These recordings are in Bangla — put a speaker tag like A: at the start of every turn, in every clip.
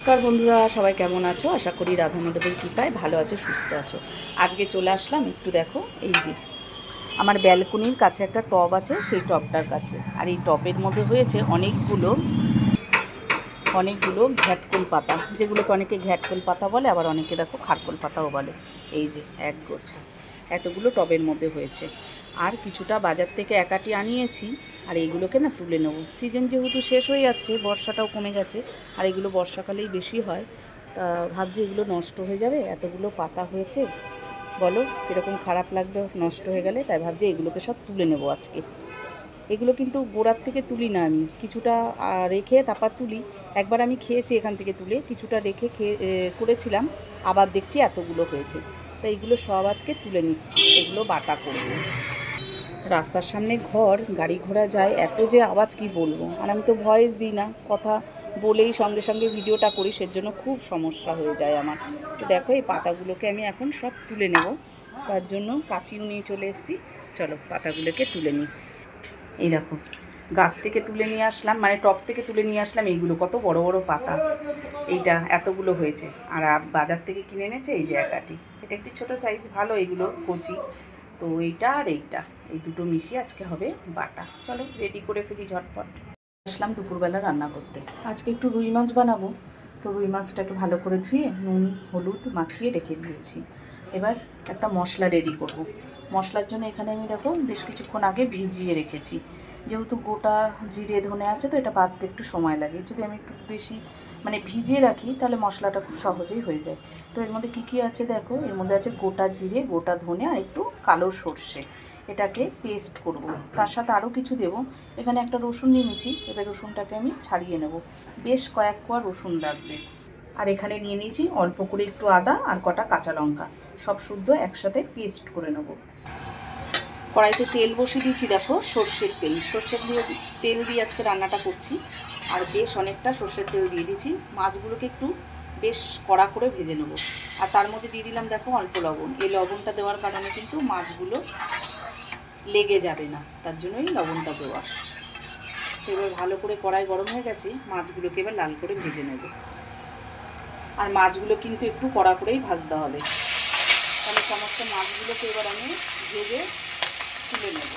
A: নমস্কার বন্ধুরা, সবাই কেমন আছো? আশা করি রাধা মাধবের কৃপায় ভালো আছো, সুস্থ আছো। আজকে চলে আসলাম একটু দেখো, এই যে আমার ব্যালকনির কাছে একটা টব আছে, সেই টবটার কাছে। আর এই টবের মধ্যে হয়েছে অনেকগুলো ঘ্যাটকোল পাতা, যেগুলোকে অনেকে ঘ্যাটকোল পাতা বলে, আবার অনেকে দেখো খারকোল পাতাও বলে। এই যে এক গোছা এতগুলো টবের মধ্যে হয়েছে। আর কিছুটা বাজার থেকে একাটি আনিয়েছি। আর এইগুলোকে না তুলে নেব, সিজন যেহেতু শেষ হয়ে যাচ্ছে, বর্ষাটাও কমে গেছে, আর এগুলো বর্ষাকালেই বেশি হয়। তা ভাবছি এগুলো নষ্ট হয়ে যাবে, এতগুলো পাতা হয়েছে, বলো কীরকম খারাপ লাগবে নষ্ট হয়ে গেলে। তাই ভাবছি এগুলোকে সব তুলে নেব আজকে। এগুলো কিন্তু গোড়ার থেকে তুলি না, আমি কিছুটা রেখে তারপর তুলি। একবার আমি খেয়েছি এখান থেকে তুলে, কিছুটা রেখে করেছিলাম, আবার দেখছি এতগুলো হয়েছে। তাই এগুলো সব আজকে তুলে নিচ্ছি, এগুলো বাটা করব। রাস্তার সামনে ঘর, গাড়ি ঘোড়া যায়, এত যে আওয়াজ কি বলবো। আর আমি তো ভয়েস দিই না, কথা বলেই সঙ্গে সঙ্গে ভিডিওটা করি, সেজন্য খুব সমস্যা হয়ে যায় আমার। তো দেখো এই পাতাগুলোকে আমি এখন সব তুলে নেব, তার জন্য কাঁচিও নিয়ে চলে এসেছি। চলো পাতাগুলোকে তুলে নিই। এই দেখো গাছ থেকে তুলে নিয়ে আসলাম, মানে টব থেকে তুলে নিয়ে আসলাম। এইগুলো কত বড় বড় পাতা, এইটা এতগুলো হয়েছে। আর বাজার থেকে কিনে এনেছে এই যে একাটি, এটা একটি ছোটো সাইজ, ভালো এইগুলো কচি। তো এইটা আর এইটা, এই দুটো মিশিয়ে আজকে হবে বাটা। চলো রেডি করে ফেলি ঝটপট। আসলাম দুপুরবেলা রান্না করতে, আজকে একটু রুই মাছ বানাবো। তো রুই মাছটাকে ভালো করে ধুয়ে নুন হলুদ মাখিয়ে রেখে দিয়েছি। এবার একটা মশলা রেডি করব। মশলার জন্য এখানে আমি দেখো বেশ কিছুক্ষণ আগে ভিজিয়ে রেখেছি। যেহেতু গোটা জিরে ধনে আছে, তো এটা বাটতে একটু সময় লাগে। যদি আমি একটু বেশি মানে ভিজিয়ে রাখি, তাহলে মশলাটা খুব সহজেই হয়ে যায়। তো এর মধ্যে কী কী আছে দেখো, এর মধ্যে আছে গোটা জিরে, গোটা ধনে, আর একটু কালো সর্ষে। এটাকে পেস্ট করব। তার সাথে আরও কিছু দেব। এখানে একটা রসুন নিয়ে নিয়েছি, এবার রসুনটাকে আমি ছাড়িয়ে নেব। বেশ কয়েক কোয়া রসুন লাগবে। আর এখানে নিয়ে নিয়েছি অল্প করে একটু আদা আর কটা কাঁচা লঙ্কা, সব শুদ্ধ একসাথে পেস্ট করে নেব। কড়াইতে তেল বসিয়ে দিয়েছি দেখো, সর্ষের তেল দিয়ে আজকে রান্নাটা করছি। আর বেশ অনেকটা সর্ষের তেল দিয়ে দিয়েছি। মাছগুলোকে একটু বেশ কড়া করে ভেজে নেব। আর তার মধ্যে দিয়ে দিলাম দেখো অল্প লবণ। এই লবণটা দেওয়ার কারণে কিন্তু মাছগুলো লেগে যাবে না, তার জন্যই লবণটা দেওয়া। এবার ভালো করে কড়াই গরম হয়ে গেছে, মাছগুলোকে এবার লাল করে ভেজে নেব। আর মাছগুলো কিন্তু একটু কড়া করেই ভাজতে হবে, তাহলে সমস্ত মাছগুলোকে এবার আমি ভেজে তুলে নেব।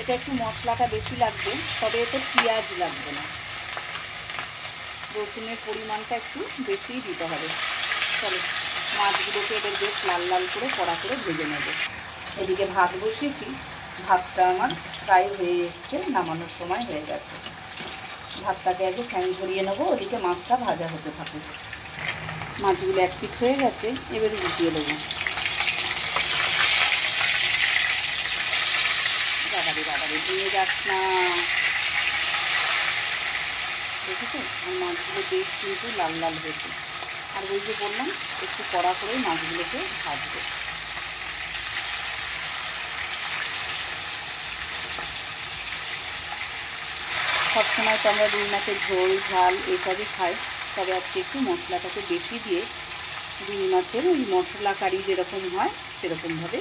A: এটা একটু মশলাটা বেশি লাগবে, তবে এতে পেঁয়াজ লাগবে না, রসুনের পরিমাণটা একটু বেশিই দিতে হবে। চলো মাছগুলোকে এবার বেশ লাল লাল করে কড়া করে ভেজে নেব। এদিকে ভাত বসিয়েছি, ভাতটা আমার প্রায় হয়ে এসছে, নামানোর সময় হয়ে গেছে। ভাতটাকে আগে ফ্যান ঝরিয়ে নেবো, ওদিকে মাছটা ভাজা হতে থাকে। মাছগুলো এক পিঠ হয়ে গেছে, এবারে উঠিয়ে দেবো। বাবারে দিয়ে যাস না, দেখেছো? আর মাছগুলো বেশ কিন্তু লাল লাল হয়েছে। আর ওই যে বললাম একটু কড়া করে মাছগুলোকে ভাজবো। সবসময় তো আমরা রুই মাছের ঝোল ঝাল এসবই খাই, তবে আজকে একটু মশলাটাকে বেশি দিয়ে রুই মাছের ওই মশলা কারি যেরকম হয় সেরকমভাবে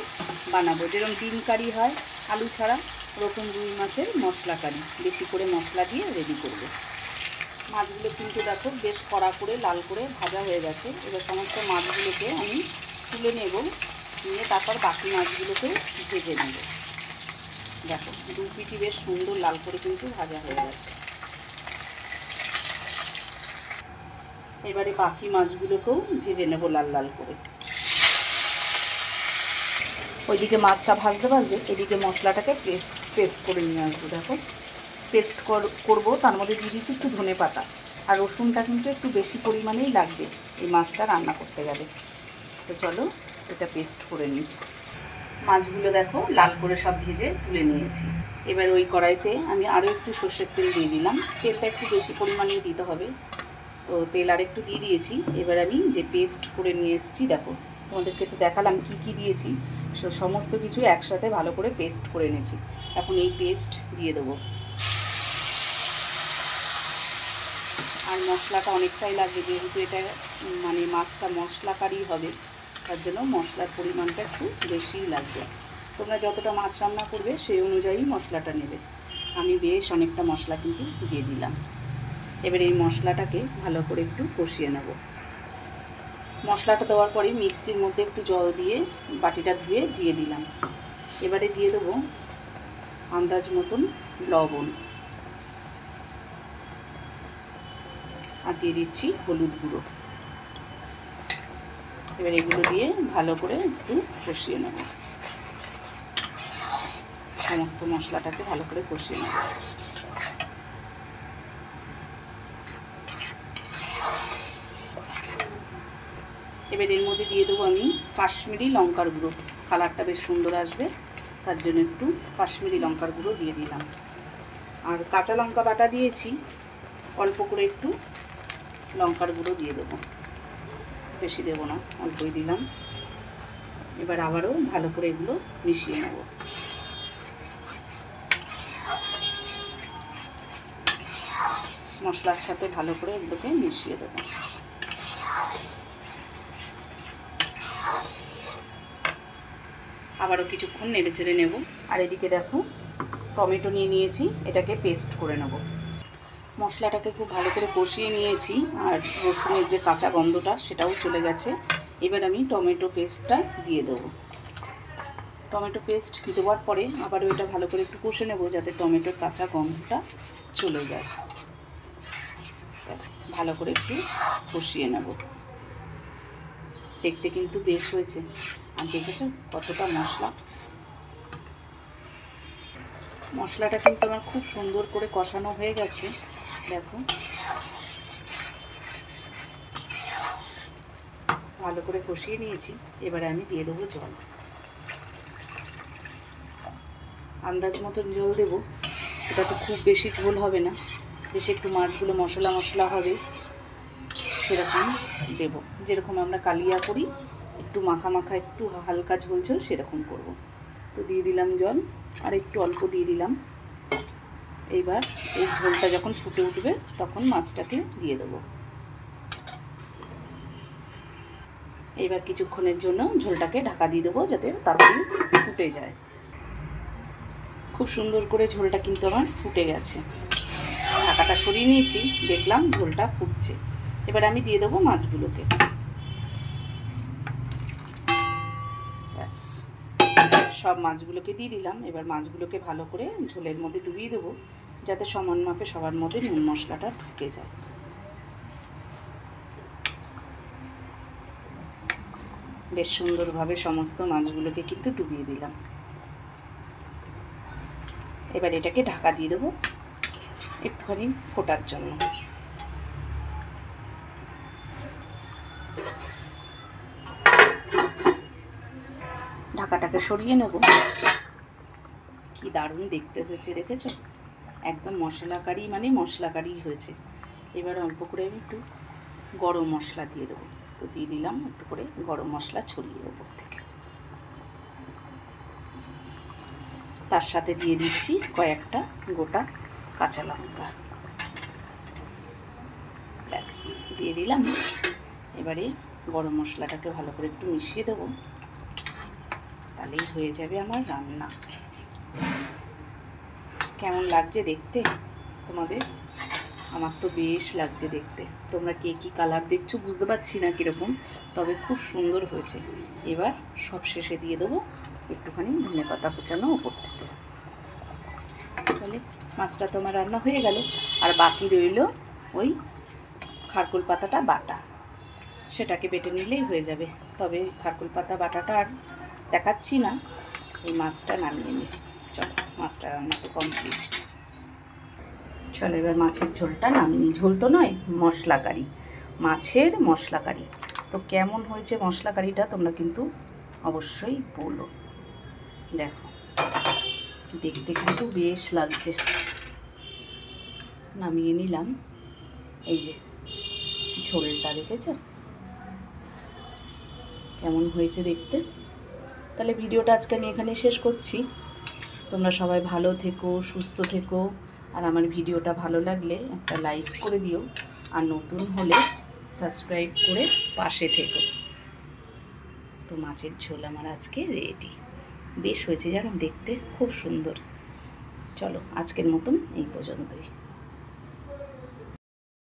A: বানাবো। যেরকম ডিম কারি হয় আলু ছাড়া, ওরকম রুই মাছের মশলা কারি বেশি করে মশলা দিয়ে রেডি করব। মাছগুলো কিন্তু দেখো বেশ কড়া করে লাল করে ভাজা হয়ে গেছে। এবার সমস্ত মাছগুলোকে আমি তুলে নেব, নিয়ে তারপর বাকি মাছগুলোকে ভেজে নেব। দেখো দু পিঠি বেশ সুন্দর লাল করে কিন্তু ভাজা হয়ে গেছে। এবারে বাকি মাছগুলোকেও ভেজে নেব লাল লাল করে। ওইদিকে মাছটা ভাজতে ভাজতে এদিকে মশলাটাকে পেস্ট করে নিয়ে আসবো। দেখো পেস্ট করবো, তার মধ্যে দিয়ে দিচ্ছি একটু ধনে পাতা। আর রসুনটা কিন্তু একটু বেশি পরিমাণেই লাগবে এই মাছটা রান্না করতে গেলে। তো চলো এটা পেস্ট করে নিই। মাছগুলো দেখো লাল করে সব ভেজে তুলে নিয়েছি। এবার ওই কড়াইতে আমি আরও একটু সর্ষের তেল দিয়ে দিলাম। তেলটা একটু বেশি পরিমাণেই দিতে হবে, তো তেল আর একটু দিয়ে দিয়েছি। এবার আমি যে পেস্ট করে নিয়ে এসেছি, দেখো তোমাদেরকে তো দেখালাম কি কি দিয়েছি, সমস্ত কিছু একসাথে ভালো করে পেস্ট করে এনেছি। এখন এই পেস্ট দিয়ে দেবো। আর মশলাটা অনেকটাই লাগবে, যেহেতু এটা মানে মাছটা মশলা কারি হবে, তার জন্য মশলার পরিমাণটা একটু বেশিই লাগবে। তোমরা যতটা মাছ রান্না করবে সেই অনুযায়ী মশলাটা নেবে। আমি বেশ অনেকটা মশলা কিন্তু দিয়ে দিলাম। এবার এই মশলাটাকে ভালো করে একটু কষিয়ে নেব। মশলাটা দেওয়ার পরে মিক্সির মধ্যে একটু জল দিয়ে বাটিটা ধুয়ে দিয়ে দিলাম। এবারে দিয়ে দেবো আন্দাজ মতন লবণ, আর দিয়ে দিচ্ছি হলুদ গুঁড়ো। এবার এগুলো দিয়ে ভালো করে একটু কষিয়ে নেব। সমস্ত মশলাটাকে ভালো করে কষিয়ে নেব। এবার এর মধ্যে দিয়ে দেবো আমি কাশ্মীরি লঙ্কার গুঁড়ো। কালারটা বেশ সুন্দর আসবে, তার জন্য একটু কাশ্মীরি লঙ্কার গুঁড়ো দিয়ে দিলাম। আর কাঁচা লঙ্কা বাটা দিয়েছি, অল্প করে একটু লঙ্কার গুঁড়ো দিয়ে দেবো, বেশি দেবো না, অল্পই দিলাম। এবার আবারও ভালো করে এগুলো মিশিয়ে নেব। মশলার সাথে ভালো করে এগুলোকে মিশিয়ে দেবো। আবারও কিছুক্ষণ নেড়ে চেড়ে নেব। আর এদিকে দেখো টমেটো নিয়ে নিয়েছি, এটাকে পেস্ট করে নেব। মশলাটাকে খুব ভালো করে কষিয়ে নিয়েছি, আর রসুনের যে কাঁচা গন্ধটা সেটাও চলে গেছে। এবার আমি টমেটো পেস্টটা দিয়ে দেবো। টমেটো পেস্ট দেওয়ার পরে আবারও এটা ভালো করে একটু কষে নেব, যাতে টমেটোর কাঁচা গন্ধটা চলে যায়। ভালো করে একটু কষিয়ে নেব। দেখতে কিন্তু বেশ হয়েছে, আর দেখেছো কতটা মশলাটা কিন্তু আমার খুব সুন্দর করে কষানো হয়ে গেছে। দেখো ভালো করে কষিয়ে নিয়েছি। এবারে আমি দিয়ে দেবো জল, আন্দাজ মতন জল দেবো। এটা তো খুব বেশি ঝোল হবে না, বেশি একটু মাছগুলো মশলা মশলা হবে সেরকম দেব। যেরকম আমরা কালিয়া করি, একটু মাখা মাখা, একটু হালকা ঝোল ঝোল সেরকম করব। তো দিয়ে দিলাম জল, আর একটু অল্প দিয়ে দিলাম। এইবার এই ঝোলটা যখন ফুটে উঠবে তখন মাছটাকে দিয়ে দেবো। এইবার কিছুক্ষণের জন্য ঝোলটাকে ঢাকা দিয়ে দেবো, যাতে তাড়াতাড়ি ফুটে যায়। খুব সুন্দর করে ঝোলটা কিন্তু আমার ফুটে গেছে। ঢাকাটা সরিয়ে নিয়েছি, দেখলাম ঝোলটা ফুটছে। এবার আমি দিয়ে দেবো মাছগুলোকে। ব্যাস, সব মাছগুলোকে দিয়ে দিলাম। এবার মাছগুলোকে ভালো করে ঝোলের মধ্যে ডুবিয়ে দেবো, যাতে সমান মাপে সবার মধ্যে নুন মশলাটা ঢুকে যায়। বেশ সুন্দরভাবে সমস্ত মাছগুলোকে কিন্তু ডুবিয়ে দিলাম। এবার এটাকে ঢাকা দিয়ে দেবো একটুখানি ফোটার জন্য। ঢাকাটাকে সরিয়ে নেব। কি দারুণ দেখতে হয়েছে, দেখেছো? একদম মশলা কারি মানে মশলা কারি হয়েছে। এবার অল্প করে আমি একটু গরম মশলা দিয়ে দেবো। তো দিয়ে দিলাম একটু করে গরম মশলা ছড়িয়ে ওপর থেকে। তার সাথে দিয়ে দিচ্ছি কয়েকটা গোটা কাঁচা লঙ্কা। ব্যাস, দিয়ে দিলাম। এবারে গরম মশলাটাকে ভালো করে একটু মিশিয়ে দেবো, তাহলেই হয়ে যাবে আমার রান্না। কেমন লাগছে দেখতে তোমাদের? আমার তো বেশ লাগছে দেখতে। তোমরা কে কী কালার দেখছো বুঝতে পারছি না কীরকম, তবে খুব সুন্দর হয়েছে। এবার সব শেষে দিয়ে দেবো একটুখানি ধনেপাতা কুচানো ওপর থেকে। তাহলে মাছটা তো আমার রান্না হয়ে গেল। আর বাকি রইল ওই খারকুল পাতাটা বাটা, সেটাকে বেটে নিলেই হয়ে যাবে। তবে খারকুল পাতা বাটাটা আর দেখাচ্ছি না, এই মাছটা নামিয়ে নিই। চলো, মাছটা রান্না তো কমপ্লিট। চলো এবার মাছের ঝোলটা নামিয়ে নিই। ঝোল তো নয়, মশলা কারি, মাছের মশলা কারি। তো কেমন হয়েছে মশলা কারিটা তোমরা কিন্তু অবশ্যই বলো। দেখো দেখতে কিন্তু বেশ লাগছে। নামিয়ে নিলাম। এই যে ঝোলটা দেখেছো কেমন হয়েছে দেখতে? তাহলে ভিডিওটা আজকে আমি এখানে শেষ করছি। তোমরা সবাই ভালো থেকো, সুস্থ থেকো। আর আমার ভিডিওটা ভালো লাগলে একটা লাইক করে দিও, আর নতুন হলে সাবস্ক্রাইব করে পাশে থেকো। তো মাছের ঝোল আমার আজকে রেডি। বেশ হয়েছে জানো, দেখতে খুব সুন্দর। চলো আজকের মতন এই পর্যন্তই।